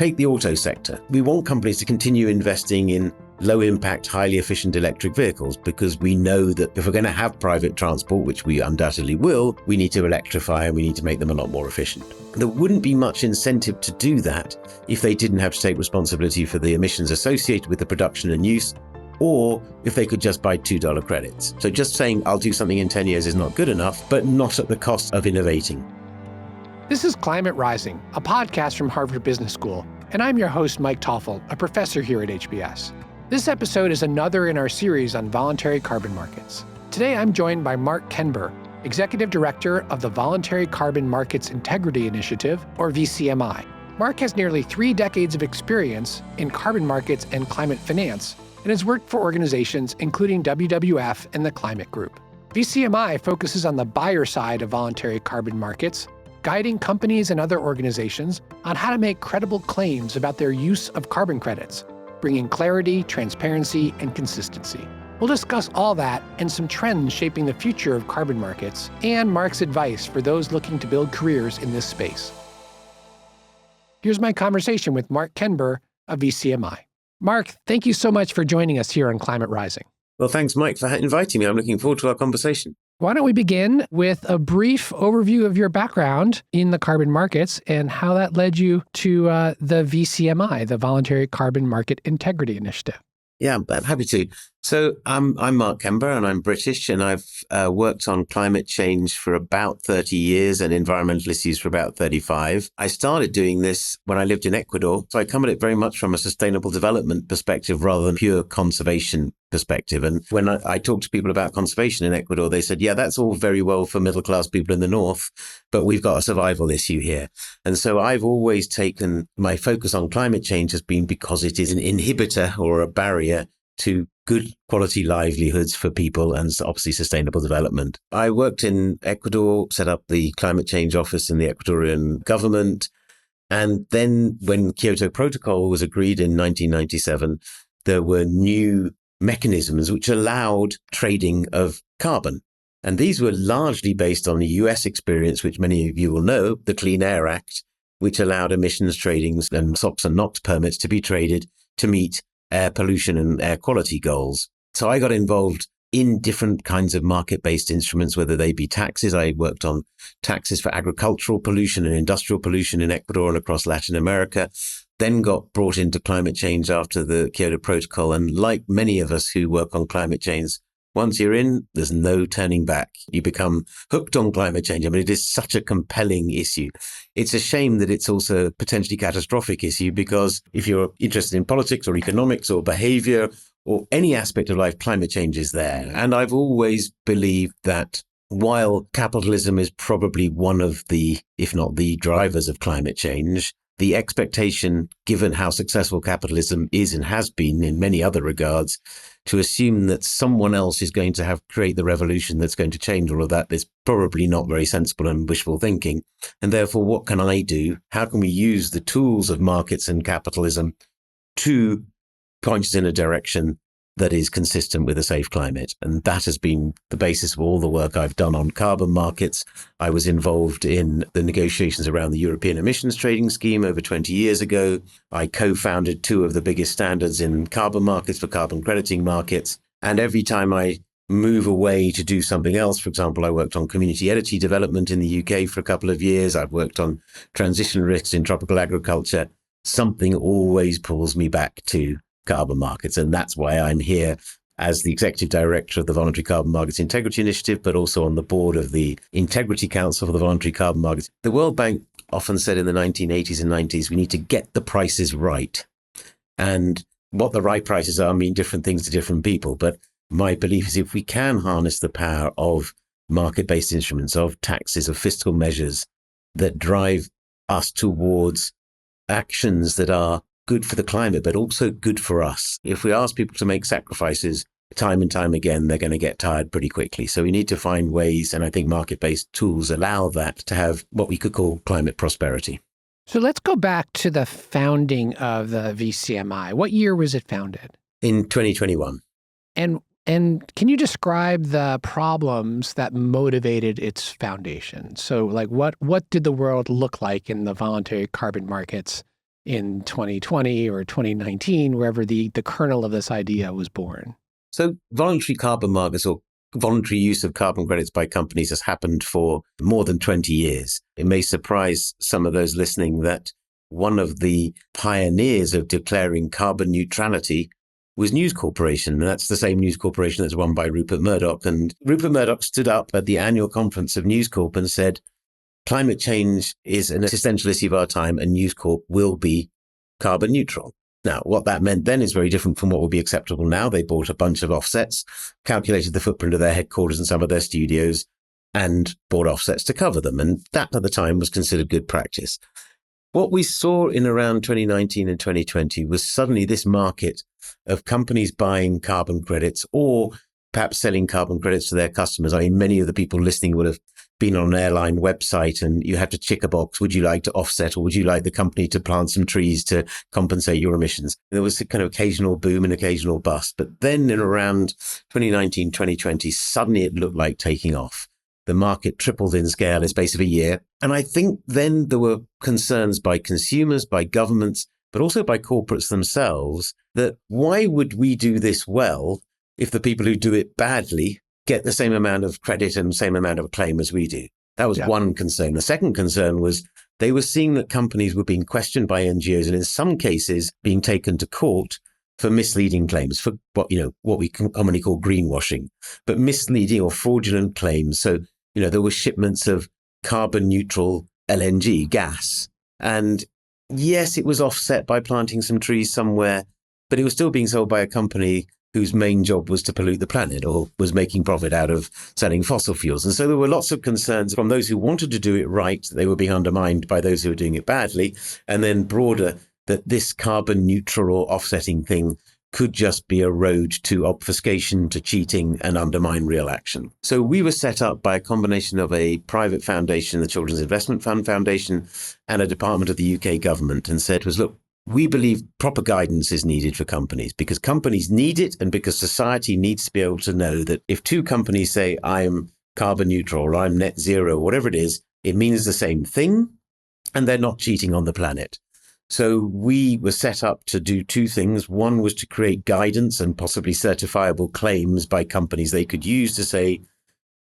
Take the auto sector. We want companies to continue investing in low-impact, highly efficient electric vehicles because we know that if we're going to have private transport, which we undoubtedly will, we need to electrify and we need to make them a lot more efficient. There wouldn't be much incentive to do that if they didn't have to take responsibility for the emissions associated with the production and use, or if they could just buy $2 credits. So just saying, I'll do something in 10 years is not good enough, but not at the cost of innovating. This is Climate Rising, a podcast from Harvard Business School, and I'm your host, Mike Toffel, a professor here at HBS. This episode is another in our series on voluntary carbon markets. Today, I'm joined by Mark Kenber, Executive Director of the Voluntary Carbon Markets Integrity Initiative, or VCMI. Mark has nearly 3 decades of experience in carbon markets and climate finance, and has worked for organizations including WWF and the Climate Group. VCMI focuses on the buyer side of voluntary carbon markets, guiding companies and other organizations on how to make credible claims about their use of carbon credits, bringing clarity, transparency, and consistency. We'll discuss all that and some trends shaping the future of carbon markets and Mark's advice for those looking to build careers in this space. Here's my conversation with Mark Kenber of VCMI. Mark, thank you so much for joining us here on Climate Rising. Well, thanks, Mike, for inviting me. I'm looking forward to our conversation. Why don't we begin with a brief overview of your background in the carbon markets and how that led you to the VCMI, the Voluntary Carbon Market Integrity Initiative? Yeah, I'm happy to. So I'm Mark Kenber and I'm British, and I've worked on climate change for about 30 years and environmental issues for about 35. I started doing this when I lived in Ecuador. So I come at it very much from a sustainable development perspective rather than pure conservation perspective. And when I talk to people about conservation in Ecuador, they said, yeah, that's all very well for middle-class people in the north, but we've got a survival issue here. And so I've always taken my focus on climate change has been because it is an inhibitor or a barrier to good quality livelihoods for people and obviously sustainable development. I worked in Ecuador, set up the climate change office in the Ecuadorian government. And then when Kyoto Protocol was agreed in 1997, there were new mechanisms which allowed trading of carbon. And these were largely based on the US experience, which many of you will know, the Clean Air Act, which allowed emissions trading and SOx and NOx permits to be traded to meet air pollution and air quality goals. So I got involved in different kinds of market-based instruments, whether they be taxes. I worked on taxes for agricultural pollution and industrial pollution in Ecuador and across Latin America, then got brought into climate change after the Kyoto Protocol. And like many of us who work on climate change, once you're in, there's no turning back. You become hooked on climate change. I mean, it is such a compelling issue. It's a shame that it's also a potentially catastrophic issue because if you're interested in politics or economics or behavior or any aspect of life, climate change is there. And I've always believed that while capitalism is probably one of the, if not the drivers of climate change, the expectation, given how successful capitalism is and has been in many other regards, to assume that someone else is going to create the revolution that's going to change all of that is probably not very sensible and wishful thinking. And therefore, what can I do? How can we use the tools of markets and capitalism to point us in a direction that is consistent with a safe climate? And that has been the basis of all the work I've done on carbon markets. I was involved in the negotiations around the European emissions trading scheme over 20 years ago. I co-founded 2 of the biggest standards in carbon markets for carbon crediting markets. And every time I move away to do something else, for example, I worked on community energy development in the UK for a couple of years. I've worked on transition risks in tropical agriculture. Something always pulls me back to carbon markets. And that's why I'm here as the Executive Director of the Voluntary Carbon Markets Integrity Initiative, but also on the board of the Integrity Council for the Voluntary Carbon Markets. The World Bank often said in the 1980s and 90s, we need to get the prices right. And what the right prices are mean different things to different people. But my belief is if we can harness the power of market-based instruments, of taxes, of fiscal measures that drive us towards actions that are good for the climate, but also good for us. If we ask people to make sacrifices time and time again, they're going to get tired pretty quickly. So we need to find ways, and I think market-based tools allow that, to have what we could call climate prosperity. So let's go back to the founding of the VCMI. What year was it founded? In 2021. And can you describe the problems that motivated its foundation? So like what did the world look like in the voluntary carbon markets in 2020 or 2019, wherever the kernel of this idea was born? So voluntary carbon markets or voluntary use of carbon credits by companies has happened for more than 20 years. It may surprise some of those listening that one of the pioneers of declaring carbon neutrality was News Corporation. And that's the same News Corporation that's run by Rupert Murdoch. And Rupert Murdoch stood up at the annual conference of News Corp and said, climate change is an existential issue of our time and News Corp will be carbon neutral. Now, what that meant then is very different from what would be acceptable now. They bought a bunch of offsets, calculated the footprint of their headquarters and some of their studios, and bought offsets to cover them. And that at the time was considered good practice. What we saw in around 2019 and 2020 was suddenly this market of companies buying carbon credits or perhaps selling carbon credits to their customers. I mean, many of the people listening would have been on an airline website and you have to tick a box. Would you like to offset or would you like the company to plant some trees to compensate your emissions? There was a kind of occasional boom and occasional bust. But then in around 2019, 2020, suddenly it looked like taking off. The market tripled in scale in the space of a year. And I think then there were concerns by consumers, by governments, but also by corporates themselves that why would we do this well if the people who do it badly get the same amount of credit and same amount of claim as we do? That was one concern. The second concern was they were seeing that companies were being questioned by NGOs and in some cases being taken to court for misleading claims, for what we commonly call greenwashing, but misleading or fraudulent claims. So, there were shipments of carbon neutral LNG gas. And yes, it was offset by planting some trees somewhere, but it was still being sold by a company whose main job was to pollute the planet or was making profit out of selling fossil fuels. And so there were lots of concerns from those who wanted to do it right. They were being undermined by those who were doing it badly. And then broader, that this carbon neutral or offsetting thing could just be a road to obfuscation, to cheating and undermine real action. So we were set up by a combination of a private foundation, the Children's Investment Fund Foundation, and a department of the UK government and said was, look, we believe proper guidance is needed for companies because companies need it and because society needs to be able to know that if two companies say I'm carbon neutral or I'm net zero, whatever it is, it means the same thing and they're not cheating on the planet. So we were set up to do two things. One was to create guidance and possibly certifiable claims by companies they could use to say,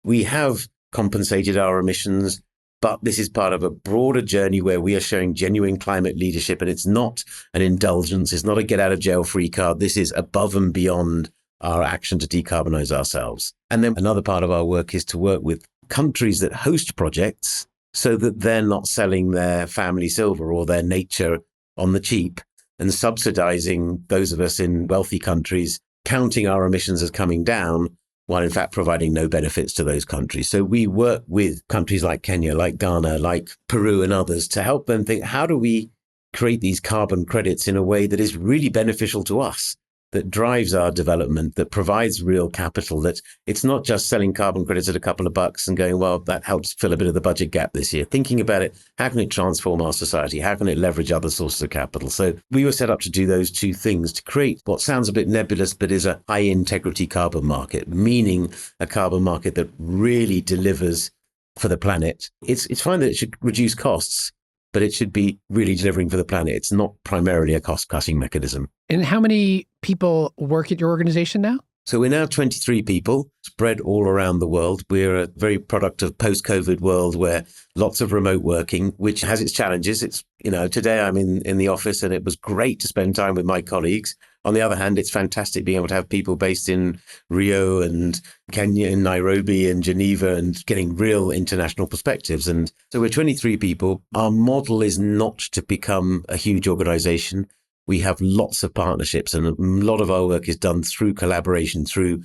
we have compensated our emissions, but this is part of a broader journey where we are showing genuine climate leadership. And it's not an indulgence. It's not a get out of jail free card. This is above and beyond our action to decarbonize ourselves. And then another part of our work is to work with countries that host projects so that they're not selling their family silver or their nature on the cheap and subsidizing those of us in wealthy countries, counting our emissions as coming down, while in fact providing no benefits to those countries. So we work with countries like Kenya, like Ghana, like Peru and others to help them think, how do we create these carbon credits in a way that is really beneficial to us, that drives our development, that provides real capital, that it's not just selling carbon credits at a couple of bucks and going, well, that helps fill a bit of the budget gap this year. Thinking about it, how can it transform our society? How can it leverage other sources of capital? So we were set up to do those two things to create what sounds a bit nebulous, but is a high integrity carbon market, meaning a carbon market that really delivers for the planet. It's fine that it should reduce costs, but it should be really delivering for the planet. It's not primarily a cost-cutting mechanism. And how many people work at your organization now? So we're now 23 people spread all around the world. We're a very product of post-COVID world where lots of remote working, which has its challenges. It's, today I'm in the office and it was great to spend time with my colleagues. On the other hand, it's fantastic being able to have people based in Rio and Kenya and Nairobi and Geneva and getting real international perspectives. And so we're 23 people. Our model is not to become a huge organization. We have lots of partnerships and a lot of our work is done through collaboration, through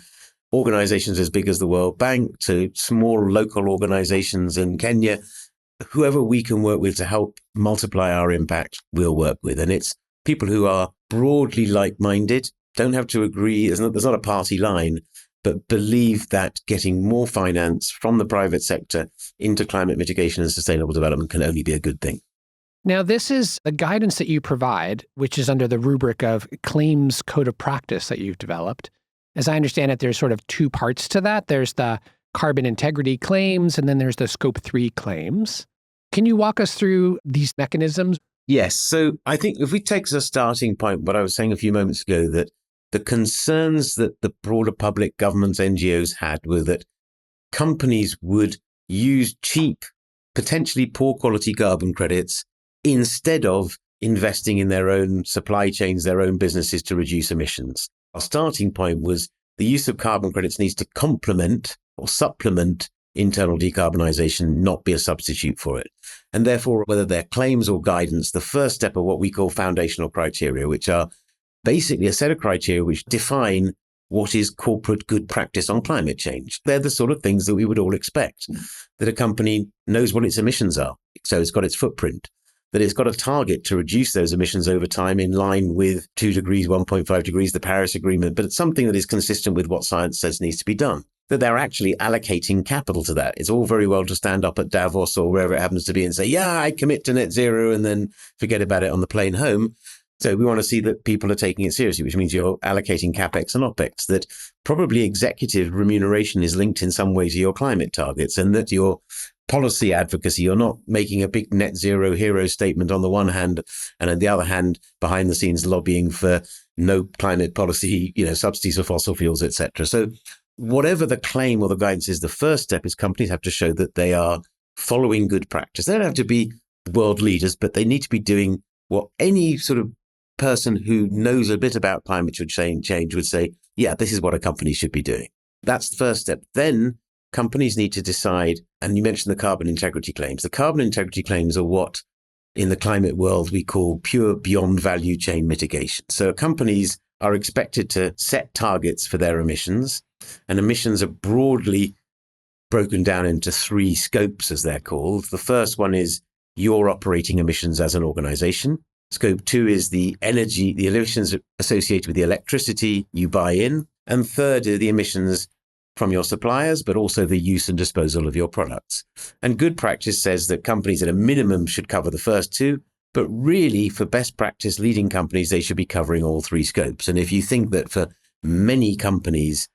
organizations as big as the World Bank to small local organizations in Kenya. Whoever we can work with to help multiply our impact, we'll work with. And it's people who are broadly like-minded, don't have to agree. There's not a party line, but believe that getting more finance from the private sector into climate mitigation and sustainable development can only be a good thing. Now, this is the guidance that you provide, which is under the rubric of claims code of practice that you've developed. As I understand it, there's sort of two parts to that. There's the carbon integrity claims, and then there's the scope 3 claims. Can you walk us through these mechanisms? Yes. So I think if we take as a starting point what I was saying a few moments ago, that the concerns that the broader public, governments, NGOs had were that companies would use cheap, potentially poor quality carbon credits instead of investing in their own supply chains, their own businesses to reduce emissions. Our starting point was the use of carbon credits needs to complement or supplement internal decarbonisation, not be a substitute for it. And therefore, whether they're claims or guidance, the first step are what we call foundational criteria, which are basically a set of criteria which define what is corporate good practice on climate change. They're the sort of things that we would all expect, that a company knows what its emissions are, so it's got its footprint, that it's got a target to reduce those emissions over time in line with 2 degrees, 1.5 degrees, the Paris Agreement, but it's something that is consistent with what science says needs to be done, that they're actually allocating capital to that. It's all very well to stand up at Davos or wherever it happens to be and say, yeah, I commit to net zero, and then forget about it on the plane home. So we want to see that people are taking it seriously, which means you're allocating CapEx and OpEx, that probably executive remuneration is linked in some way to your climate targets, and that your policy advocacy, you're not making a big net zero hero statement on the one hand, and on the other hand, behind the scenes lobbying for no climate policy, subsidies for fossil fuels, etc. So whatever the claim or the guidance is, the first step is companies have to show that they are following good practice. They don't have to be world leaders, but they need to be doing what any sort of person who knows a bit about climate change would say, yeah, this is what a company should be doing. That's the first step. Then companies need to decide, and you mentioned the carbon integrity claims. The carbon integrity claims are what in the climate world we call pure beyond value chain mitigation. So companies are expected to set targets for their emissions, and emissions are broadly broken down into 3 scopes, as they're called. The first one is your operating emissions as an organization. Scope 2 is the energy, the emissions associated with the electricity you buy in. And third are the emissions from your suppliers, but also the use and disposal of your products. And good practice says that companies at a minimum should cover the first 2, but really for best practice leading companies, they should be covering all 3 scopes. And if you think that for many companies,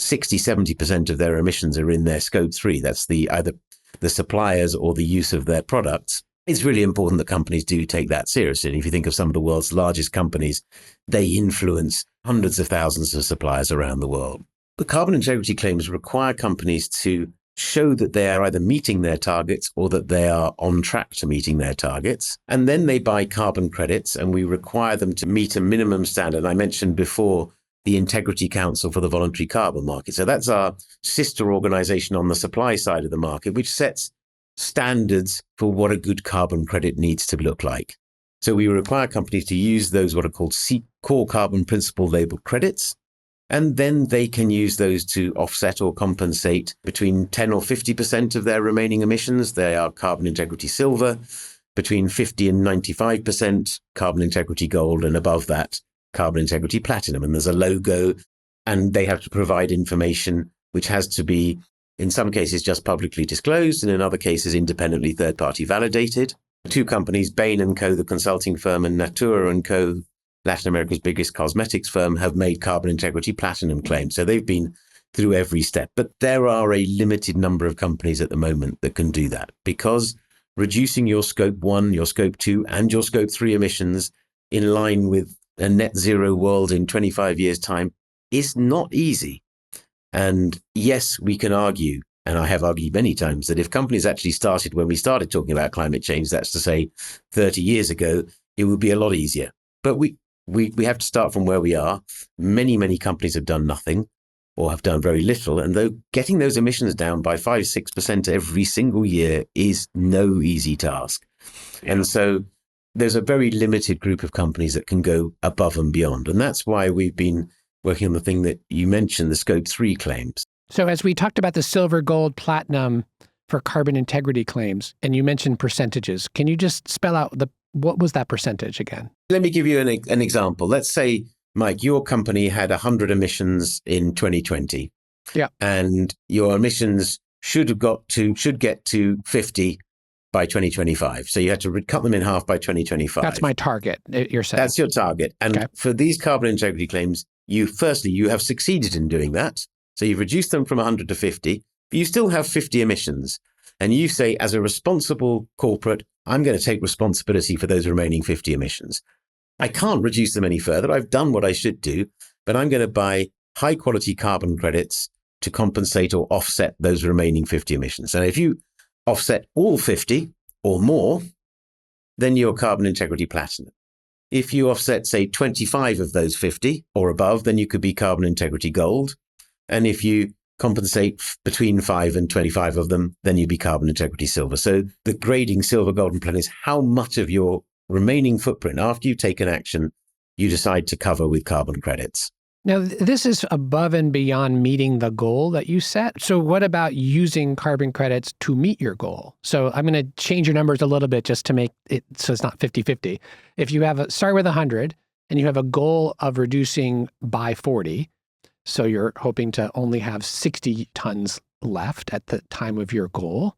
60-70% of their emissions are in their scope 3, that's either the suppliers or the use of their products, it's really important that companies do take that seriously. And if you think of some of the world's largest companies, they influence hundreds of thousands of suppliers around the world. The carbon integrity claims require companies to show that they are either meeting their targets or that they are on track to meeting their targets. And then they buy carbon credits, and we require them to meet a minimum standard. I mentioned before the Integrity Council for the Voluntary Carbon Markets. So that's our sister organization on the supply side of the market, which sets standards for what a good carbon credit needs to look like. So we require companies to use those what are called core carbon principle labeled credits, and then they can use those to offset or compensate between 10 or 50% of their remaining emissions. They are carbon integrity silver, between 50 and 95% carbon integrity gold, and above that, carbon integrity platinum. And there's a logo, and they have to provide information which has to be in some cases just publicly disclosed, and in other cases independently third-party validated. 2 companies, Bain & Co., the consulting firm, and Natura & Co., Latin America's biggest cosmetics firm, have made carbon integrity platinum claims. So they've been through every step. But there are a limited number of companies at the moment that can do that, because reducing your scope 1, your scope 2, and your scope 3 emissions in line with a net zero world in 25 years' time is not easy. And yes, we can argue, and I have argued many times, that if companies actually started when we started talking about climate change, that's to say 30 years ago, it would be a lot easier. But we have to start from where we are. Many companies have done nothing or have done very little. And though getting those emissions down by 5-6% every single year is no easy task. Yeah. And so there's a very limited group of companies that can go above and beyond. And that's why we've been working on the thing that you mentioned, the scope 3 claims. So as we talked about the silver, gold, platinum for carbon integrity claims, and you mentioned percentages, can you just spell out what was that percentage again? Let me give you an example. Let's say, Mike, your company had 100 emissions in 2020. Yeah. And your emissions should get to 50 by 2025. So you had to cut them in half by 2025. That's my target, you're saying. That's your target. And for these carbon integrity claims, you have succeeded in doing that. So you've reduced them from 100 to 50, but you still have 50 emissions. And you say, as a responsible corporate, I'm going to take responsibility for those remaining 50 emissions. I can't reduce them any further. I've done what I should do, but I'm going to buy high quality carbon credits to compensate or offset those remaining 50 emissions. And if you offset all 50 or more, then you're carbon integrity platinum. If you offset, say, 25 of those 50 or above, then you could be carbon integrity gold. And if you compensate between 5 and 25 of them, then you'd be carbon integrity silver. So the grading silver, gold, and platinum is how much of your remaining footprint after you've taken action you decide to cover with carbon credits. Now, this is above and beyond meeting the goal that you set. So what about using carbon credits to meet your goal? So I'm going to change your numbers a little bit just to make it so it's not 50-50. If you start with 100 and you have a goal of reducing by 40, so you're hoping to only have 60 tons left at the time of your goal,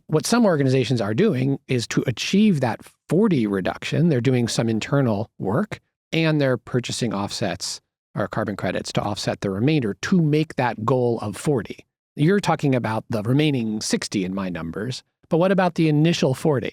what some organizations are doing is to achieve that 40 reduction, they're doing some internal work and they're purchasing offsets or carbon credits to offset the remainder to make that goal of 40. You're talking about the remaining 60 in my numbers, but what about the initial 40?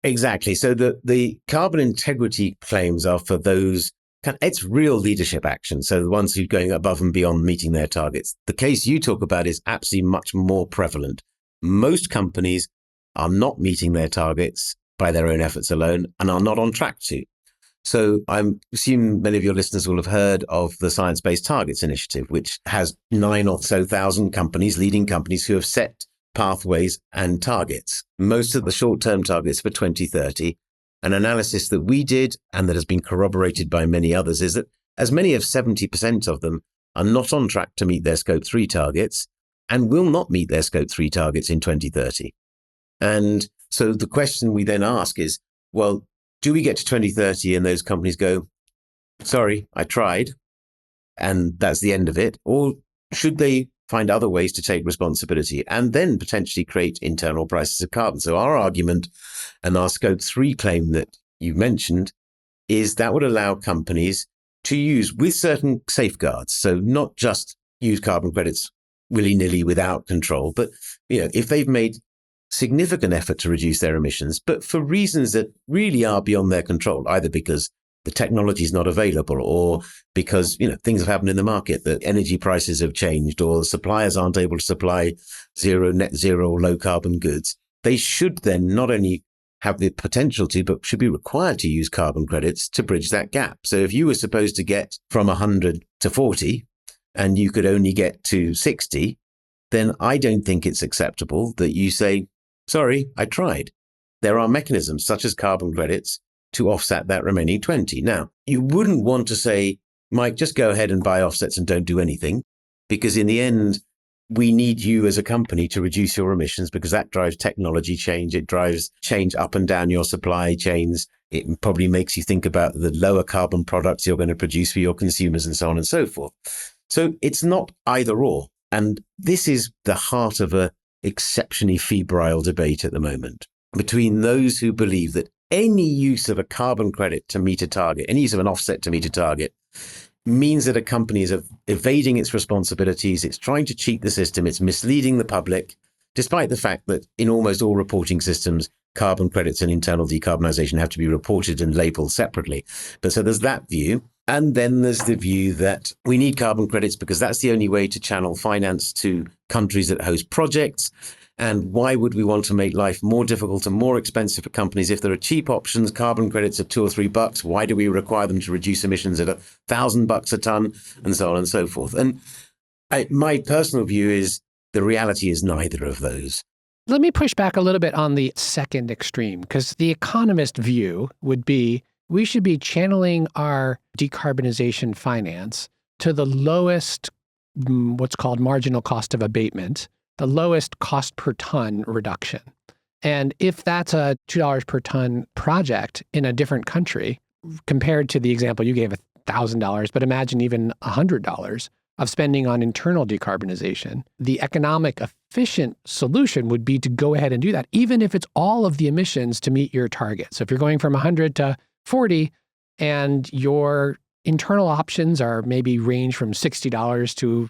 Exactly. So the carbon integrity claims are for those, it's real leadership action. So the ones who are going above and beyond meeting their targets. The case you talk about is absolutely much more prevalent. Most companies are not meeting their targets by their own efforts alone and are not on track to. So I assume many of your listeners will have heard of the Science Based Targets Initiative, which has 9,000 or so companies, leading companies who have set pathways and targets. Most of the short-term targets for 2030, an analysis that we did and that has been corroborated by many others is that as many as 70% of them are not on track to meet their Scope 3 targets and will not meet their Scope 3 targets in 2030. And so the question we then ask is, well, do we get to 2030 and those companies go, sorry, I tried, and that's the end of it? Or should they find other ways to take responsibility and then potentially create internal prices of carbon? So our argument and our Scope 3 claim that you mentioned is that would allow companies to use with certain safeguards. So not just use carbon credits willy-nilly without control, but if they've made significant effort to reduce their emissions, but for reasons that really are beyond their control, either because the technology is not available or because, things have happened in the market, that energy prices have changed or the suppliers aren't able to supply net zero, low carbon goods. They should then not only have the potential to, but should be required to use carbon credits to bridge that gap. So if you were supposed to get from 100 to 40 and you could only get to 60, then I don't think it's acceptable that you say, sorry, I tried. There are mechanisms such as carbon credits to offset that remaining 20. Now, you wouldn't want to say, Mike, just go ahead and buy offsets and don't do anything, because in the end, we need you as a company to reduce your emissions because that drives technology change. It drives change up and down your supply chains. It probably makes you think about the lower carbon products you're going to produce for your consumers and so on and so forth. So it's not either or. And this is the heart of a exceptionally febrile debate at the moment between those who believe that any use of a carbon credit to meet a target, any use of an offset to meet a target, means that a company is evading its responsibilities, it's trying to cheat the system, it's misleading the public, despite the fact that in almost all reporting systems, carbon credits and internal decarbonization have to be reported and labeled separately. But so there's that view. And then there's the view that we need carbon credits because that's the only way to channel finance to countries that host projects. And why would we want to make life more difficult and more expensive for companies if there are cheap options, carbon credits at $2 or $3? Why do we require them to reduce emissions at $1,000 a ton, and so on and so forth? And my personal view is the reality is neither of those. Let me push back a little bit on the second extreme, because the economist view would be we should be channeling our decarbonization finance to the lowest, what's called marginal cost of abatement, the lowest cost per ton reduction. And if that's a $2 per ton project in a different country, compared to the example you gave, $1,000, but imagine even $100 of spending on internal decarbonization, the economic efficient solution would be to go ahead and do that, even if it's all of the emissions to meet your target. So if you're going from 100 to 40 and your internal options are maybe range from $60 to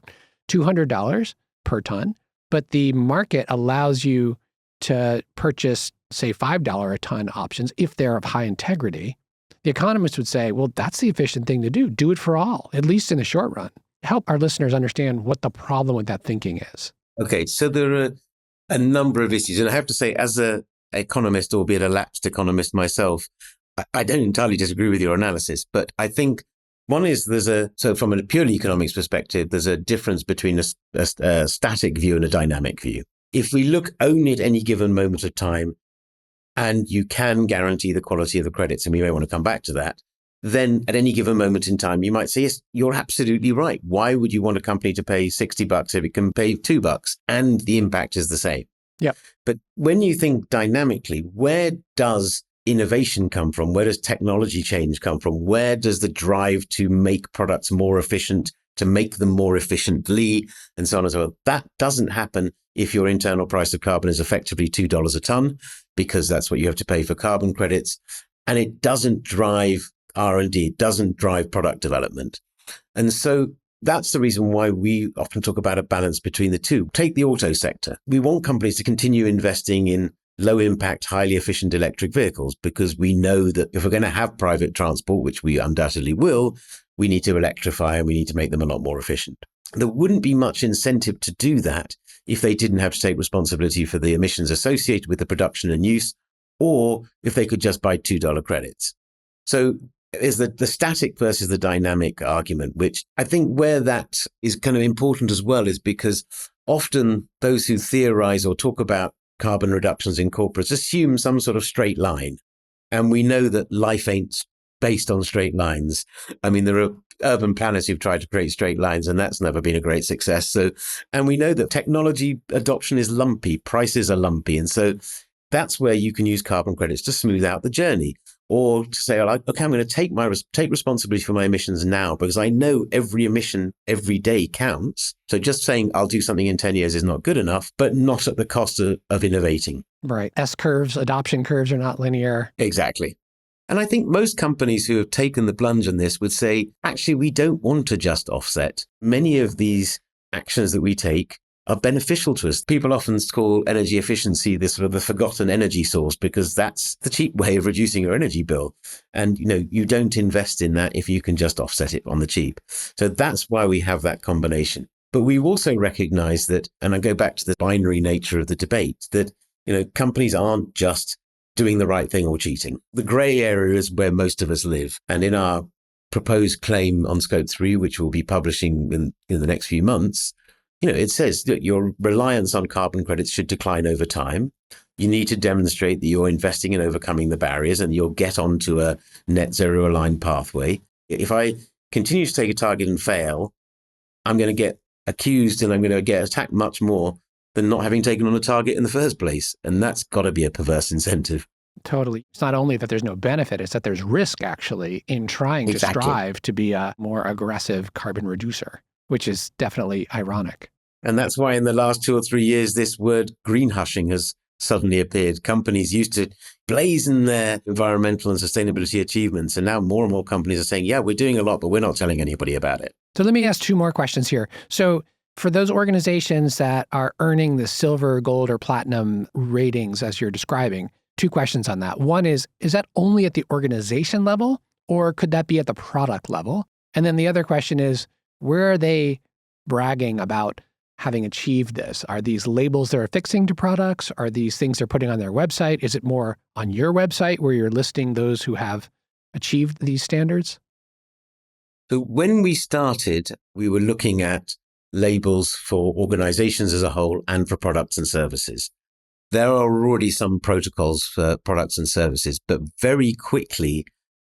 $200 per ton, but the market allows you to purchase say, $5 a ton options, if they're of high integrity, the economists would say, well, that's the efficient thing to do. Do it for all, at least in the short run. Help our listeners understand what the problem with that thinking is. Okay, so there are a number of issues. And I have to say, as an economist, albeit a lapsed economist myself, I don't entirely disagree with your analysis. But I think one is so from a purely economics perspective, there's a difference between a static view and a dynamic view. If we look only at any given moment of time, and you can guarantee the quality of the credits, and we may want to come back to that, then at any given moment in time, you might say, yes, you're absolutely right. Why would you want a company to pay $60 if it can pay $2 and the impact is the same? Yeah. But when you think dynamically, where does innovation come from? Where does technology change come from? Where does the drive to make products more efficient, to make them more efficiently, and so on and so forth? That doesn't happen if your internal price of carbon is effectively $2 a ton, because that's what you have to pay for carbon credits. And it doesn't drive R&D, it doesn't drive product development. And so that's the reason why we often talk about a balance between the two. Take the auto sector. We want companies to continue investing in low impact, highly efficient electric vehicles, because we know that if we're going to have private transport, which we undoubtedly will, we need to electrify and we need to make them a lot more efficient. There wouldn't be much incentive to do that if they didn't have to take responsibility for the emissions associated with the production and use, or if they could just buy $2 credits. So is the static versus the dynamic argument, which I think where that is kind of important as well is because often those who theorize or talk about carbon reductions in corporates assume some sort of straight line. And we know that life ain't based on straight lines. I mean, there are urban planners who've tried to create straight lines, and that's never been a great success. So, and we know that technology adoption is lumpy, prices are lumpy. And so that's where you can use carbon credits to smooth out the journey, or to say, okay, I'm going to take responsibility for my emissions now, because I know every emission every day counts. So just saying I'll do something in 10 years is not good enough, but not at the cost of innovating. Right. S-curves, adoption curves are not linear. Exactly. And I think most companies who have taken the plunge on this would say, actually, we don't want to just offset. Many of these actions that we take are beneficial to us. People often call energy efficiency the sort of the forgotten energy source, because that's the cheap way of reducing your energy bill. And, you don't invest in that if you can just offset it on the cheap. So that's why we have that combination. But we also recognize that, and I go back to the binary nature of the debate, that, companies aren't just doing the right thing or cheating. The gray area is where most of us live. And in our proposed claim on Scope 3, which we'll be publishing in the next few months, it says that your reliance on carbon credits should decline over time. You need to demonstrate that you're investing in overcoming the barriers and you'll get onto a net zero aligned pathway. If I continue to take a target and fail, I'm going to get accused and I'm going to get attacked much more than not having taken on a target in the first place. And that's got to be a perverse incentive. Totally. It's not only that there's no benefit, it's that there's risk actually in trying to strive to be a more aggressive carbon reducer, which is definitely ironic. And that's why in the last 2 or 3 years, this word greenwashing has suddenly appeared. Companies used to blazon their environmental and sustainability achievements. And now more and more companies are saying, yeah, we're doing a lot, but we're not telling anybody about it. So let me ask 2 more questions here. So for those organizations that are earning the silver, gold, or platinum ratings as you're describing, 2 questions on that. One is that only at the organization level, or could that be at the product level? And then the other question is, where are they bragging about having achieved this? Are these labels they're affixing to products? Are these things they're putting on their website? Is it more on your website where you're listing those who have achieved these standards? So when we started, we were looking at labels for organizations as a whole and for products and services. There are already some protocols for products and services, but very quickly,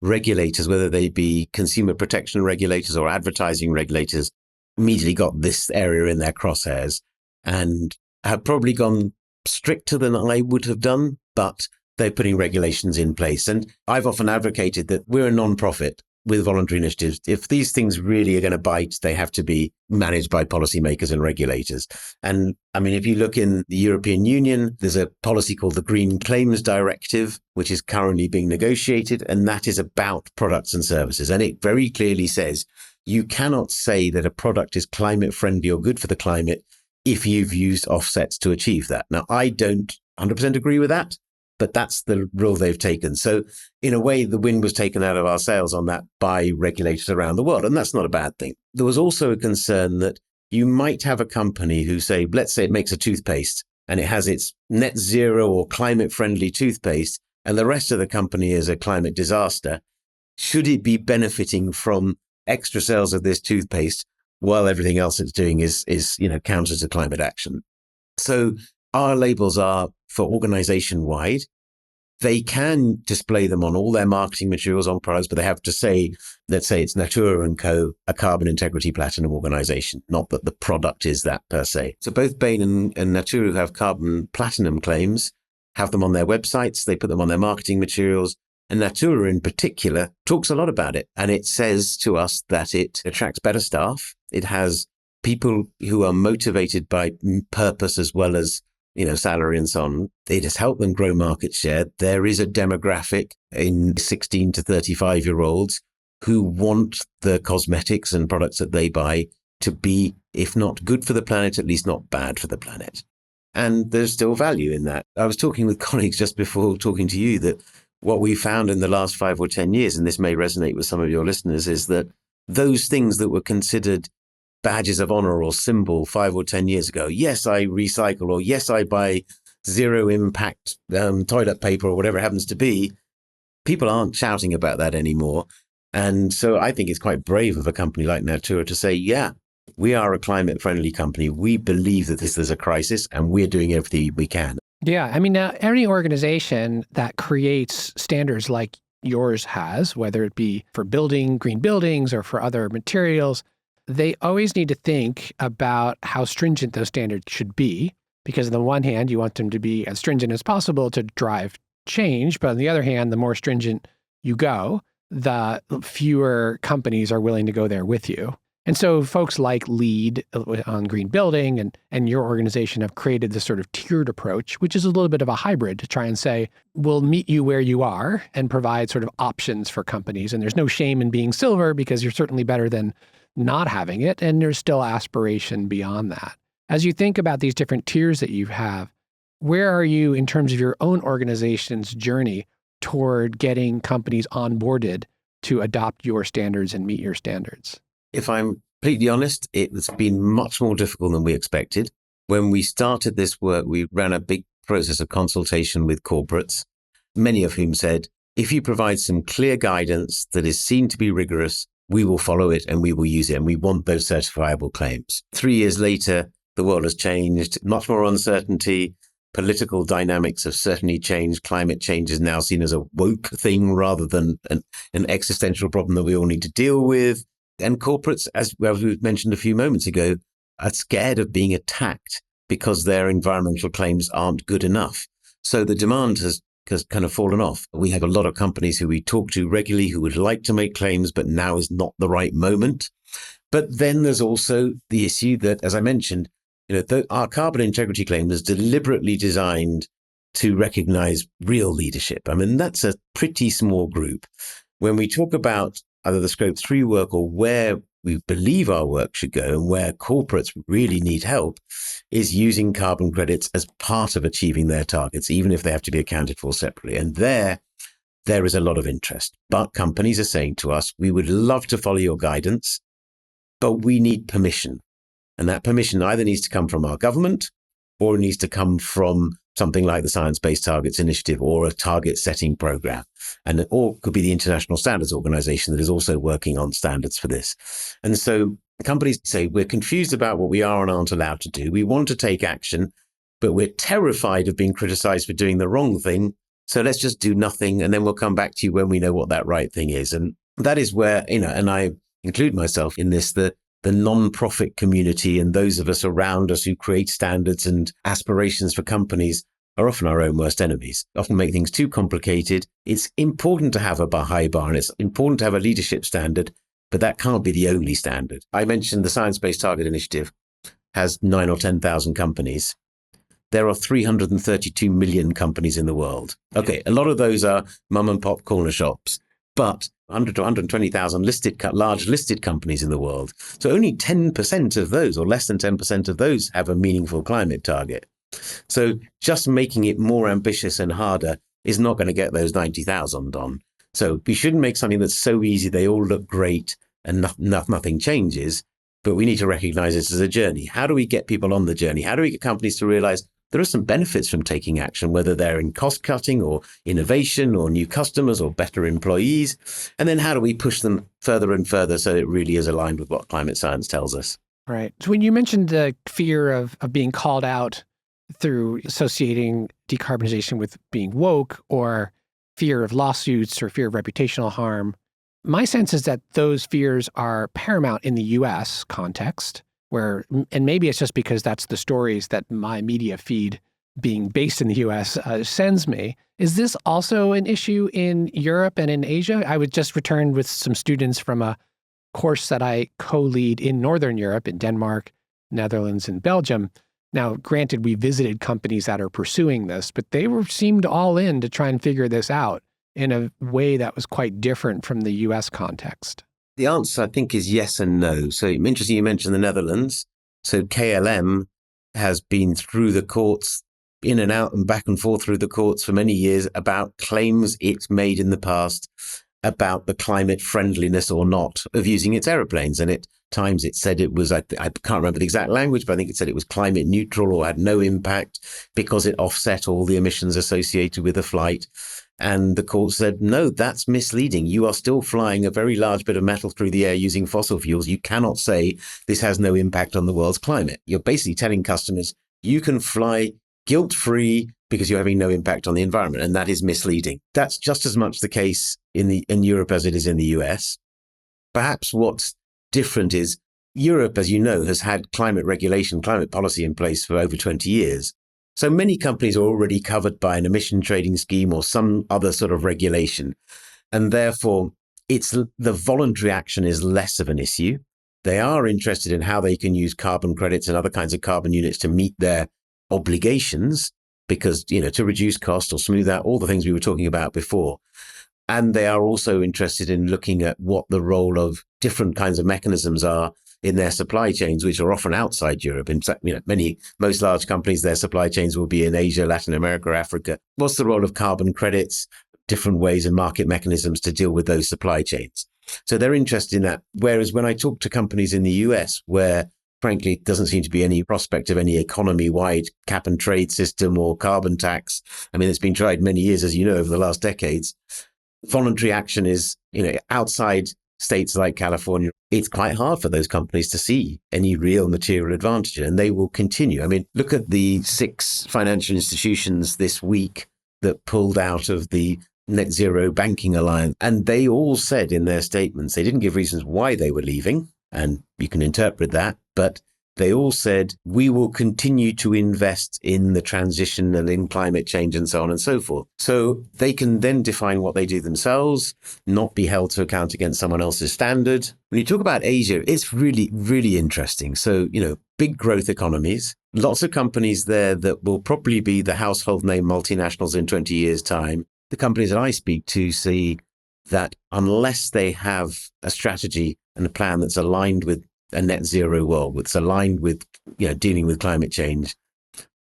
regulators, whether they be consumer protection regulators or advertising regulators, immediately got this area in their crosshairs and have probably gone stricter than I would have done, but they're putting regulations in place. And I've often advocated that we're a non-profit with voluntary initiatives. If these things really are going to bite, they have to be managed by policymakers and regulators. And I mean, if you look in the European Union, there's a policy called the Green Claims Directive, which is currently being negotiated, and that is about products and services. And it very clearly says you cannot say that a product is climate friendly or good for the climate if you've used offsets to achieve that. Now, I don't 100% agree with that, But that's the rule they've taken. So in a way, the wind was taken out of our sails on that by regulators around the world. And that's not a bad thing. There was also a concern that you might have a company who say, let's say it makes a toothpaste and it has its net zero or climate friendly toothpaste, and the rest of the company is a climate disaster. Should it be benefiting from extra sales of this toothpaste while everything else it's doing is counter to climate action? So our labels are for organization wide. They can display them on all their marketing materials on products, but they have to say, let's say it's Natura & Co., a carbon integrity platinum organization, not that the product is that per se. So both Bain and Natura, who have carbon platinum claims, have them on their websites. They put them on their marketing materials. And Natura in particular talks a lot about it. And it says to us that it attracts better staff. It has people who are motivated by purpose as well as salary and so on. It has helped them grow market share. There is a demographic in 16 to 35-year-olds who want the cosmetics and products that they buy to be, if not good for the planet, at least not bad for the planet. And there's still value in that. I was talking with colleagues just before talking to you that what we found in the last 5 or 10 years, and this may resonate with some of your listeners, is that those things that were considered badges of honor or symbol 5 or 10 years ago, yes, I recycle, or yes, I buy zero impact toilet paper or whatever it happens to be, people aren't shouting about that anymore. And so I think it's quite brave of a company like Natura to say, yeah, we are a climate friendly company. We believe that this is a crisis and we're doing everything we can. Yeah. I mean, now any organization that creates standards like yours has, whether it be for building green buildings or for other materials, they always need to think about how stringent those standards should be, because on the one hand, you want them to be as stringent as possible to drive change. But on the other hand, the more stringent you go, the fewer companies are willing to go there with you. And so folks like LEED on green building and your organization have created this sort of tiered approach, which is a little bit of a hybrid to try and say, we'll meet you where you are and provide sort of options for companies. And there's no shame in being silver because you're certainly better than not having it. And there's still aspiration beyond that. As you think about these different tiers that you have, where are you in terms of your own organization's journey toward getting companies onboarded to adopt your standards and meet your standards? If I'm completely honest, it's been much more difficult than we expected. When we started this work, we ran a big process of consultation with corporates, many of whom said, if you provide some clear guidance that is seen to be rigorous, we will follow it and we will use it. And we want those certifiable claims. 3 years later, the world has changed, much more uncertainty. Political dynamics have certainly changed. Climate change is now seen as a woke thing rather than an existential problem that we all need to deal with. And corporates, as we mentioned a few moments ago, are scared of being attacked because their environmental claims aren't good enough. So the demand has kind of fallen off. We have a lot of companies who we talk to regularly who would like to make claims, but now is not the right moment. But then there's also the issue that, as I mentioned, our carbon integrity claim is deliberately designed to recognize real leadership. I mean, that's a pretty small group. When we talk about either the Scope 3 work or where we believe our work should go and where corporates really need help, is using carbon credits as part of achieving their targets, even if they have to be accounted for separately. And there is a lot of interest. But companies are saying to us, we would love to follow your guidance, but we need permission. And that permission either needs to come from our government or it needs to come from something like the Science Based Targets Initiative or a target setting program. Or it could be the International Standards Organization that is also working on standards for this. And so companies say, we're confused about what we are and aren't allowed to do. We want to take action, but we're terrified of being criticized for doing the wrong thing. So let's just do nothing. And then we'll come back to you when we know what that right thing is. And that is where, and I include myself in this, the non-profit community and those of us around us who create standards and aspirations for companies are often our own worst enemies, often make things too complicated. It's important to have a high bar and it's important to have a leadership standard, but that can't be the only standard. I mentioned the Science Based Target Initiative has 9 or 10,000 companies. There are 332 million companies in the world. Okay, a lot of those are mum and pop corner shops, but 100 to 120,000 large listed companies in the world. So only 10% of those, or less than 10% of those, have a meaningful climate target. So just making it more ambitious and harder is not going to get those 90,000 on. So we shouldn't make something that's so easy they all look great and nothing changes. But we need to recognize this as a journey. How do we get people on the journey? How do we get companies to realize there are some benefits from taking action, whether they're in cost cutting or innovation or new customers or better employees? And then how do we push them further and further so it really is aligned with what climate science tells us? Right. So when you mentioned the fear of being called out through associating decarbonization with being woke or fear of lawsuits or fear of reputational harm, my sense is that those fears are paramount in the US context, where, and maybe it's just because that's the stories that my media feed being based in the US sends me. Is this also an issue in Europe and in Asia? I would just return with some students from a course that I co-lead in Northern Europe, in Denmark, Netherlands, and Belgium. Now, granted, we visited companies that are pursuing this, but they seemed all in to try and figure this out in a way that was quite different from the US context. The answer, I think, is yes and no. So interesting you mentioned the Netherlands. So KLM has been through the courts, in and out and back and forth through the courts for many years about claims it's made in the past about the climate friendliness or not of using its aeroplanes. And at times it said it was, I can't remember the exact language, but I think it said it was climate neutral or had no impact because it offset all the emissions associated with the flight. And the court said, no, that's misleading. You are still flying a very large bit of metal through the air using fossil fuels. You cannot say this has no impact on the world's climate. You're basically telling customers you can fly guilt-free because you're having no impact on the environment. And that is misleading. That's just as much the case in Europe as it is in the US. Perhaps what's different is Europe, as you know, has had climate regulation, climate policy in place for over 20 years. So many companies are already covered by an emission trading scheme or some other sort of regulation. And therefore, the voluntary action is less of an issue. They are interested in how they can use carbon credits and other kinds of carbon units to meet their obligations because, to reduce cost or smooth out all the things we were talking about before. And they are also interested in looking at what the role of different kinds of mechanisms are in their supply chains, which are often outside Europe. In fact, most large companies, their supply chains will be in Asia, Latin America, Africa. What's the role of carbon credits, different ways and market mechanisms to deal with those supply chains? So they're interested in that. Whereas when I talk to companies in the US, where frankly, it doesn't seem to be any prospect of any economy-wide cap and trade system or carbon tax. I mean, it's been tried many years, as you know, over the last decades. Voluntary action is, outside states like California, it's quite hard for those companies to see any real material advantage, and they will continue. I mean, look at the 6 financial institutions this week that pulled out of the Net Zero Banking Alliance, and they all said in their statements, they didn't give reasons why they were leaving, and you can interpret that, but they all said, we will continue to invest in the transition and in climate change and so on and so forth. So they can then define what they do themselves, not be held to account against someone else's standard. When you talk about Asia, it's really, really interesting. So, big growth economies, lots of companies there that will probably be the household name multinationals in 20 years' time. The companies that I speak to see that unless they have a strategy and a plan that's aligned with a net zero world, that's aligned with, dealing with climate change,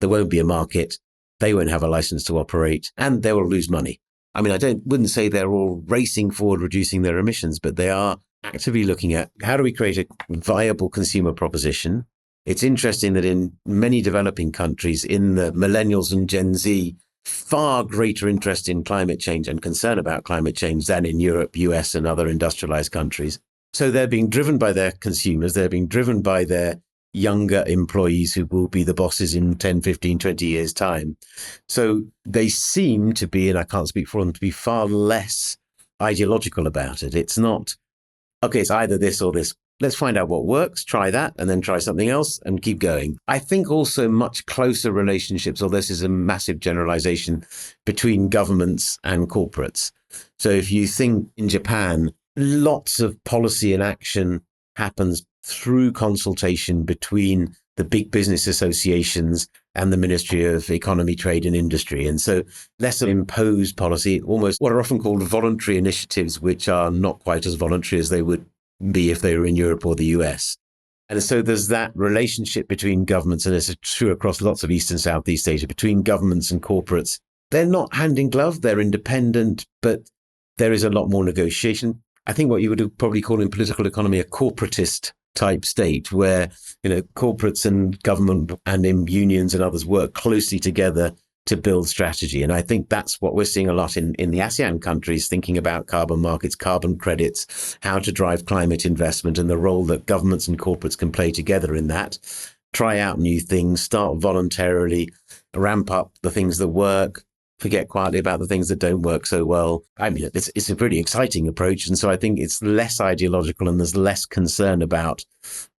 there won't be a market. They won't have a license to operate and they will lose money. I mean, wouldn't say they're all racing forward, reducing their emissions, but they are actively looking at how do we create a viable consumer proposition. It's interesting that in many developing countries, in the millennials and Gen Z, far greater interest in climate change and concern about climate change than in Europe, US, and other industrialized countries. So they're being driven by their consumers. They're being driven by their younger employees who will be the bosses in 10, 15, 20 years' time. So they seem to be, and I can't speak for them, to be far less ideological about it. It's not, okay, it's either this or this. Let's find out what works, try that, and then try something else and keep going. I think also much closer relationships, although this is a massive generalization, between governments and corporates. So if you think in Japan, lots of policy and action happens through consultation between the big business associations and the Ministry of Economy, Trade and Industry. And so less of imposed policy, almost what are often called voluntary initiatives, which are not quite as voluntary as they would be if they were in Europe or the US. And so there's that relationship between governments, and it's true across lots of East and Southeast Asia, between governments and corporates they're not hand in glove, they're independent, but there is a lot more negotiation. I think what you would probably call in political economy a corporatist type state where, corporates and government and in unions and others work closely together to build strategy. And I think that's what we're seeing a lot in the ASEAN countries, thinking about carbon markets, carbon credits, how to drive climate investment and the role that governments and corporates can play together in that. Try out new things, start voluntarily, ramp up the things that work, forget quietly about the things that don't work so well. I mean, it's a pretty exciting approach. And so I think it's less ideological and there's less concern about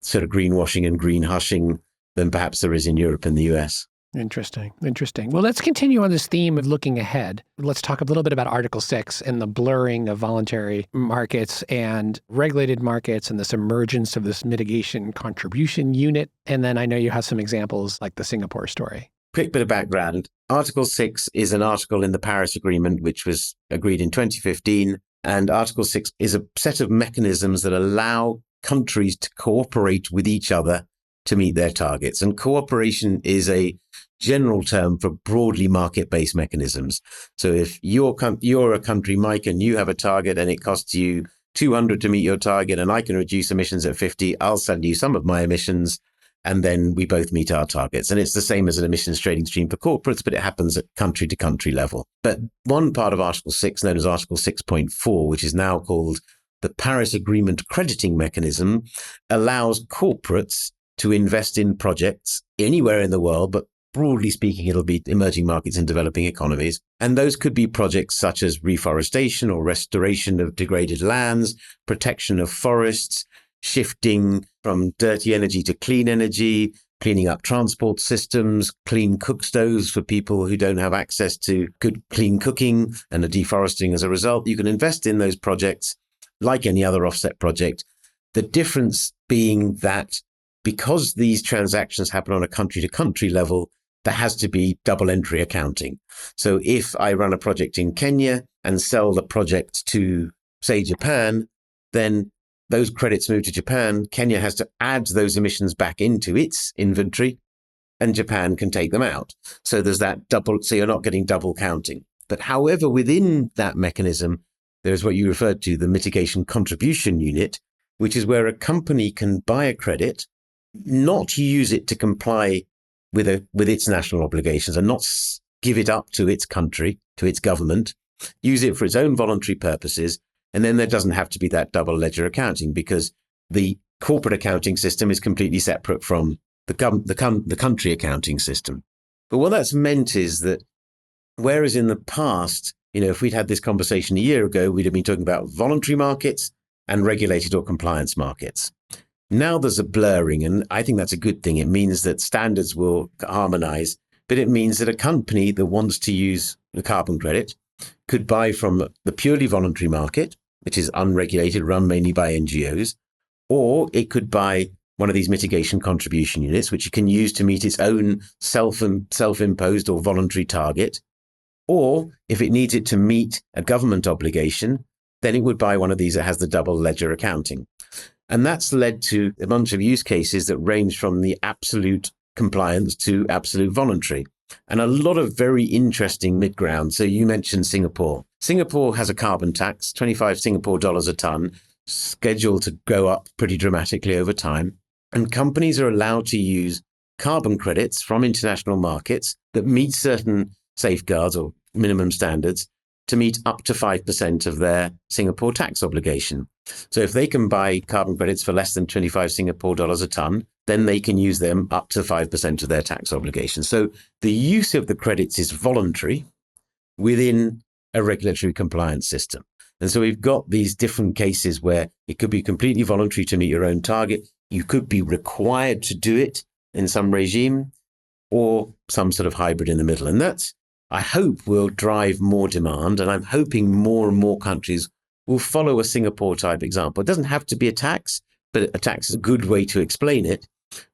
sort of greenwashing and green hushing than perhaps there is in Europe and the US. Interesting. Well, let's continue on this theme of looking ahead. Let's talk a little bit about Article 6 and the blurring of voluntary markets and regulated markets and this emergence of this mitigation contribution unit. And then I know you have some examples like the Singapore story. Quick bit of background. Article 6 is an article in the Paris Agreement, which was agreed in 2015. And Article 6 is a set of mechanisms that allow countries to cooperate with each other to meet their targets. And cooperation is a general term for broadly market-based mechanisms. So if you're a country, Mike, and you have a target and it costs you 200 to meet your target and I can reduce emissions at 50, I'll send you some of my emissions and then we both meet our targets. And it's the same as an emissions trading scheme for corporates, but it happens at country to country level. But one part of Article 6, known as Article 6.4, which is now called the Paris Agreement crediting mechanism, allows corporates to invest in projects anywhere in the world, but broadly speaking, it'll be emerging markets and developing economies. And those could be projects such as reforestation or restoration of degraded lands, protection of forests, shifting from dirty energy to clean energy, cleaning up transport systems, clean cook stoves for people who don't have access to good clean cooking and are deforesting as a result. You can invest in those projects like any other offset project. The difference being that because these transactions happen on a country-to-country level, there has to be double entry accounting. So if I run a project in Kenya and sell the project to, say, Japan, then those credits move to Japan. Kenya has to add those emissions back into its inventory, and Japan can take them out. So there's that double, so you're not getting double counting. But however, within that mechanism, there's what you referred to, the mitigation contribution unit, which is where a company can buy a credit, not use it to comply with its national obligations and not give it up to its country, to its government, use it for its own voluntary purposes. And then there doesn't have to be that double ledger accounting because the corporate accounting system is completely separate from the country accounting system. But what that's meant is that whereas in the past, if we'd had this conversation a year ago, we'd have been talking about voluntary markets and regulated or compliance markets. Now there's a blurring, and I think that's a good thing. It means that standards will harmonize, but it means that a company that wants to use the carbon credit could buy from the purely voluntary market, which is unregulated, run mainly by NGOs, or it could buy one of these mitigation contribution units, which it can use to meet its own self-imposed or voluntary target. Or if it needs it to meet a government obligation, then it would buy one of these that has the double ledger accounting. And that's led to a bunch of use cases that range from the absolute compliance to absolute voluntary, and a lot of very interesting mid-ground. So you mentioned Singapore. Singapore has a carbon tax, 25 Singapore dollars a ton, scheduled to go up pretty dramatically over time. And companies are allowed to use carbon credits from international markets that meet certain safeguards or minimum standards to meet up to 5% of their Singapore tax obligation. So if they can buy carbon credits for less than 25 Singapore dollars a ton, then they can use them up to 5% of their tax obligation. So the use of the credits is voluntary within a regulatory compliance system. And so we've got these different cases where it could be completely voluntary to meet your own target. You could be required to do it in some regime or some sort of hybrid in the middle. And that's, I hope, will drive more demand. And I'm hoping more and more countries will follow a Singapore type example. It doesn't have to be a tax, but a tax is a good way to explain it,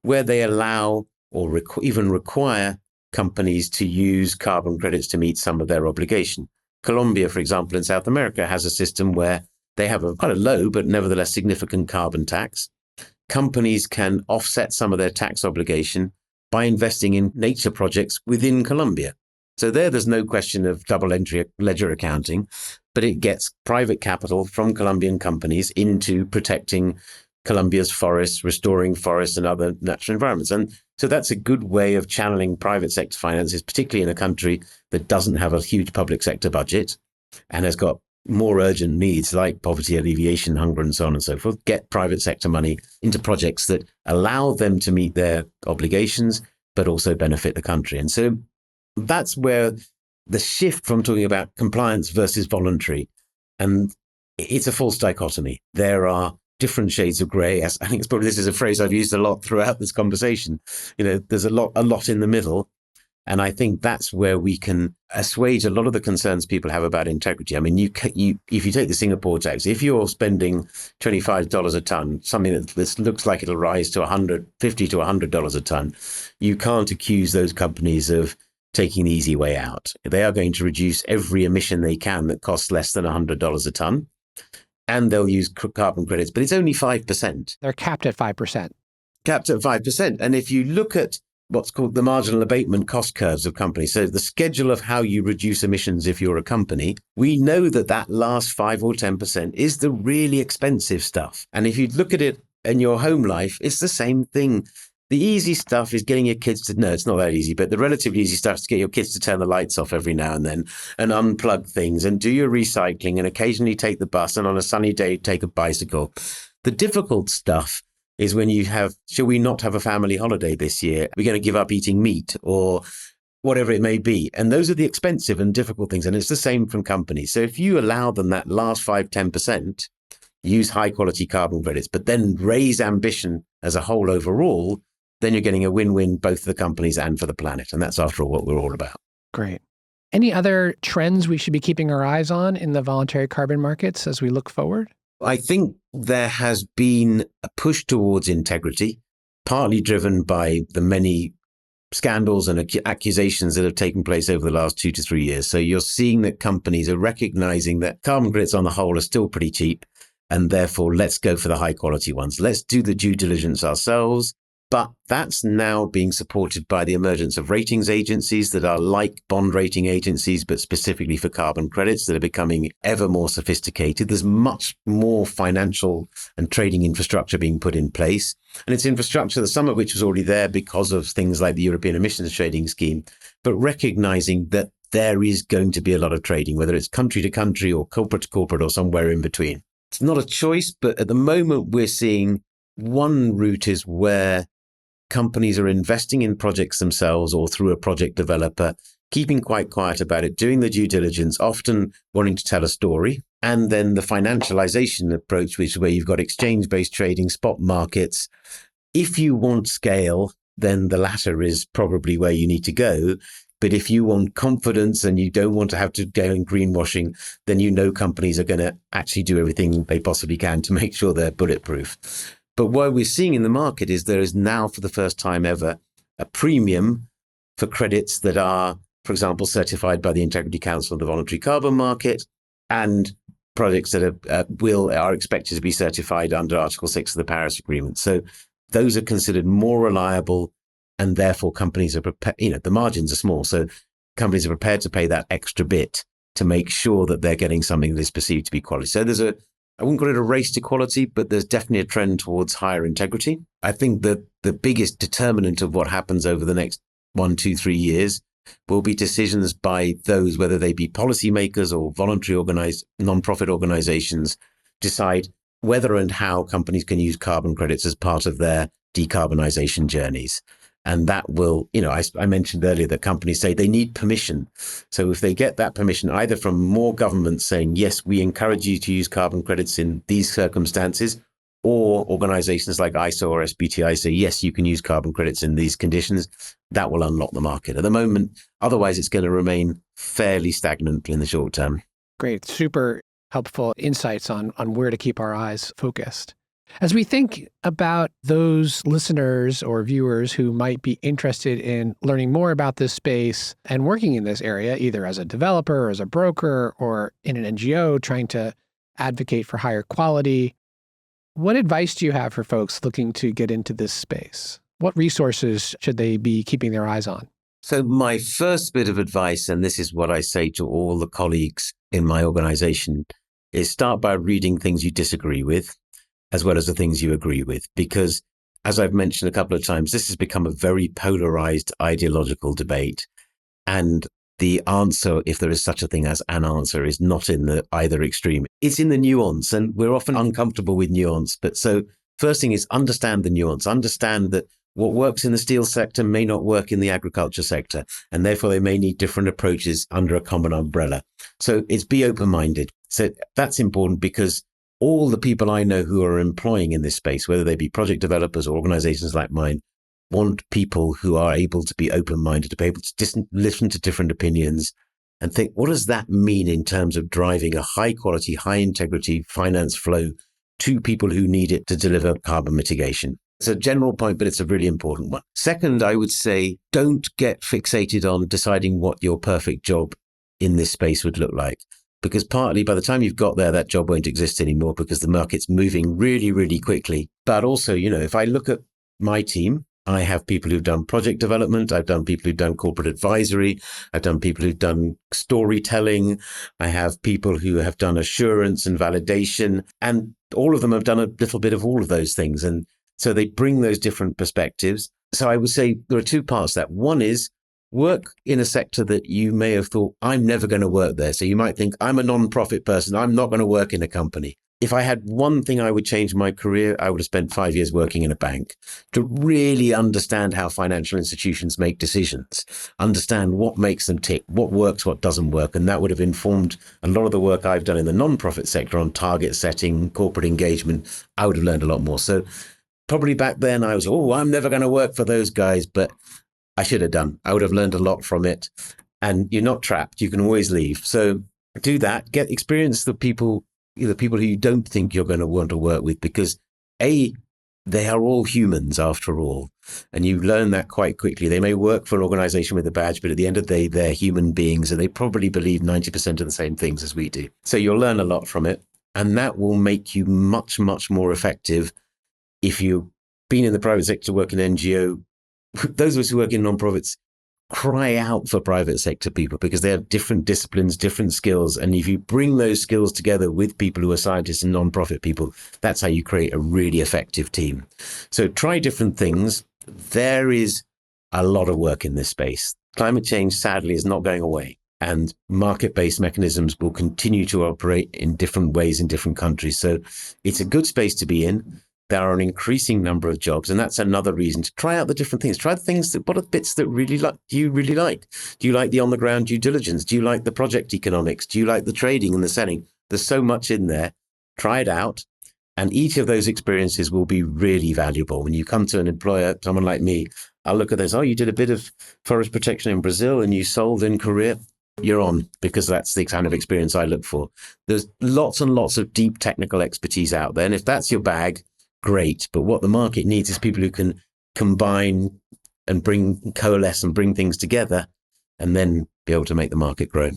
where they allow or even require companies to use carbon credits to meet some of their obligation. Colombia, for example, in South America, has a system where they have quite a low, but nevertheless significant carbon tax. Companies can offset some of their tax obligation by investing in nature projects within Colombia. So there's no question of double entry ledger accounting, but it gets private capital from Colombian companies into protecting Colombia's forests, restoring forests and other natural environments. And so that's a good way of channeling private sector finances, particularly in a country that doesn't have a huge public sector budget and has got more urgent needs like poverty alleviation, hunger, and so on and so forth. Get private sector money into projects that allow them to meet their obligations, but also benefit the country. And so that's where the shift from talking about compliance versus voluntary, and it's a false dichotomy. There are different shades of grey. I think this is a phrase I've used a lot throughout this conversation. There's a lot in the middle. And I think that's where we can assuage a lot of the concerns people have about integrity. I mean, if you take the Singapore tax, if you're spending $25 a ton, something that looks like it'll rise to $50 to $100 a ton, you can't accuse those companies of taking the easy way out. They are going to reduce every emission they can that costs less than $100 a ton, and they'll use carbon credits, but it's only 5%. They're capped at 5%. Capped at 5%. And if you look at what's called the marginal abatement cost curves of companies, so the schedule of how you reduce emissions if you're a company, we know that last 5 or 10% is the really expensive stuff. And if you look at it in your home life, it's the same thing. The easy stuff is getting your kids to, no, it's not that easy, but the relatively easy stuff is to get your kids to turn the lights off every now and then and unplug things and do your recycling and occasionally take the bus and on a sunny day, take a bicycle. The difficult stuff is when you have, shall we not have a family holiday this year? We're going to give up eating meat or whatever it may be. And those are the expensive and difficult things. And it's the same from companies. So if you allow them that last 5-10%, use high quality carbon credits, but then raise ambition as a whole overall, then you're getting a win-win both for the companies and for the planet. And that's after all what we're all about. Great. Any other trends we should be keeping our eyes on in the voluntary carbon markets as we look forward? I think there has been a push towards integrity, partly driven by the many scandals and accusations that have taken place over the last 2 to 3 years. So you're seeing that companies are recognizing that carbon credits on the whole are still pretty cheap, and therefore let's go for the high quality ones. Let's do the due diligence ourselves. But that's now being supported by the emergence of ratings agencies that are like bond rating agencies, but specifically for carbon credits that are becoming ever more sophisticated. There's much more financial and trading infrastructure being put in place. And it's infrastructure, some of which was already there because of things like the European Emissions Trading Scheme, but recognizing that there is going to be a lot of trading, whether it's country to country or corporate to corporate or somewhere in between. It's not a choice, but at the moment we're seeing one route is where companies are investing in projects themselves or through a project developer, keeping quite quiet about it, doing the due diligence, often wanting to tell a story. And then the financialization approach, which is where you've got exchange-based trading, spot markets. If you want scale, then the latter is probably where you need to go. But if you want confidence and you don't want to have to go in greenwashing, then companies are going to actually do everything they possibly can to make sure they're bulletproof. But what we're seeing in the market is there is now, for the first time ever, a premium for credits that are, for example, certified by the Integrity Council of the Voluntary Carbon Market, and projects that are expected to be certified under Article 6 of the Paris Agreement. So those are considered more reliable, and therefore companies are prepared, the margins are small, so companies are prepared to pay that extra bit to make sure that they're getting something that is perceived to be quality. So I wouldn't call it a race to quality, but there's definitely a trend towards higher integrity. I think that the biggest determinant of what happens over the next 1, 2, 3 years will be decisions by those, whether they be policymakers or voluntary non-profit organizations, decide whether and how companies can use carbon credits as part of their decarbonization journeys. And that will, I mentioned earlier that companies say they need permission. So if they get that permission, either from more governments saying, yes, we encourage you to use carbon credits in these circumstances, or organizations like ISO or SBTi say, yes, you can use carbon credits in these conditions, that will unlock the market. At the moment, otherwise it's going to remain fairly stagnant in the short term. Great. Super helpful insights on where to keep our eyes focused. As we think about those listeners or viewers who might be interested in learning more about this space and working in this area, either as a developer or as a broker or in an NGO trying to advocate for higher quality, what advice do you have for folks looking to get into this space? What resources should they be keeping their eyes on? So my first bit of advice, and this is what I say to all the colleagues in my organization, is start by reading things you disagree with, as well as the things you agree with. Because as I've mentioned a couple of times, this has become a very polarized ideological debate. And the answer, if there is such a thing as an answer, is not in the either extreme. It's in the nuance, and we're often uncomfortable with nuance. But so first thing is understand the nuance, understand that what works in the steel sector may not work in the agriculture sector, and therefore they may need different approaches under a common umbrella. So it's be open-minded. So that's important because all the people I know who are employing in this space, whether they be project developers or organizations like mine, want people who are able to be open-minded, to be able to listen to different opinions and think, what does that mean in terms of driving a high quality, high integrity finance flow to people who need it to deliver carbon mitigation? It's a general point, but it's a really important one. Second, I would say, don't get fixated on deciding what your perfect job in this space would look like. Because partly by the time you've got there, that job won't exist anymore because the market's moving really, really quickly. But also, if I look at my team, I have people who've done project development. I've done people who've done corporate advisory. I've done people who've done storytelling. I have people who have done assurance and validation. And all of them have done a little bit of all of those things. And so they bring those different perspectives. So I would say there are two parts to that. One is work in a sector that you may have thought, I'm never going to work there. So you might think, I'm a non-profit person. I'm not going to work in a company. If I had one thing I would change in my career, I would have spent 5 years working in a bank to really understand how financial institutions make decisions, understand what makes them tick, what works, what doesn't work. And that would have informed a lot of the work I've done in the non-profit sector on target setting, corporate engagement. I would have learned a lot more. So probably back then I was, I'm never going to work for those guys, but I should have done. I would have learned a lot from it. And you're not trapped. You can always leave. So do that. Get experience the people who you don't think you're going to want to work with, because they are all humans after all. And you learn that quite quickly. They may work for an organization with a badge, but at the end of the day, they're human beings and they probably believe 90% of the same things as we do. So you'll learn a lot from it. And that will make you much, much more effective. If you've been in the private sector, work in NGO, those of us who work in non-profits cry out for private sector people because they have different disciplines, different skills. And if you bring those skills together with people who are scientists and non-profit people, that's how you create a really effective team. So try different things. There is a lot of work in this space. Climate change, sadly, is not going away. And market-based mechanisms will continue to operate in different ways in different countries. So it's a good space to be in. There are an increasing number of jobs, and that's another reason to try out the different things. Try the things what are the bits that you really like? Do you like the on-the-ground due diligence? Do you like the project economics? Do you like the trading and the selling? There's so much in there. Try it out. And each of those experiences will be really valuable. When you come to an employer, someone like me, I'll look at this. Oh, you did a bit of forest protection in Brazil and you sold in Korea. You're on, because that's the kind of experience I look for. There's lots and lots of deep technical expertise out there. And if that's your bag, great. But what the market needs is people who can combine and coalesce and bring things together and then be able to make the market grow.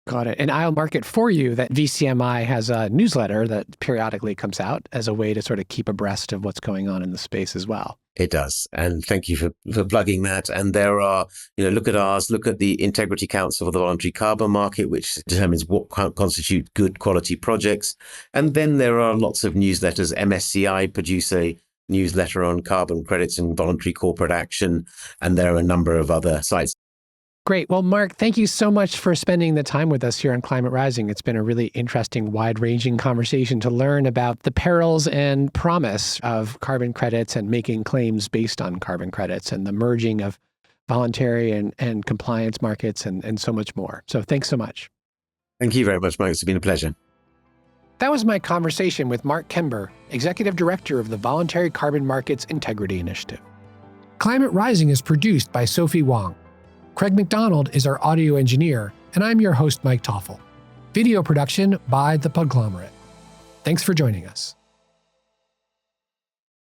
Got it. And I'll mark it for you that VCMI has a newsletter that periodically comes out as a way to sort of keep abreast of what's going on in the space as well. It does. And thank you for plugging that. And there are, look at ours, look at the Integrity Council for the Voluntary Carbon Market, which determines what constitute good quality projects. And then there are lots of newsletters. MSCI produce a newsletter on carbon credits and voluntary corporate action. And there are a number of other sites. Great. Well, Mark, thank you so much for spending the time with us here on Climate Rising. It's been a really interesting, wide-ranging conversation to learn about the perils and promise of carbon credits and making claims based on carbon credits and the merging of voluntary and compliance markets and so much more. So thanks so much. Thank you very much, Mike. It's been a pleasure. That was my conversation with Mark Kenber, Executive Director of the Voluntary Carbon Markets Integrity Initiative. Climate Rising is produced by Sophie Wong. Craig McDonald is our audio engineer, and I'm your host, Mike Toffel. Video production by The Puglomerate. Thanks for joining us.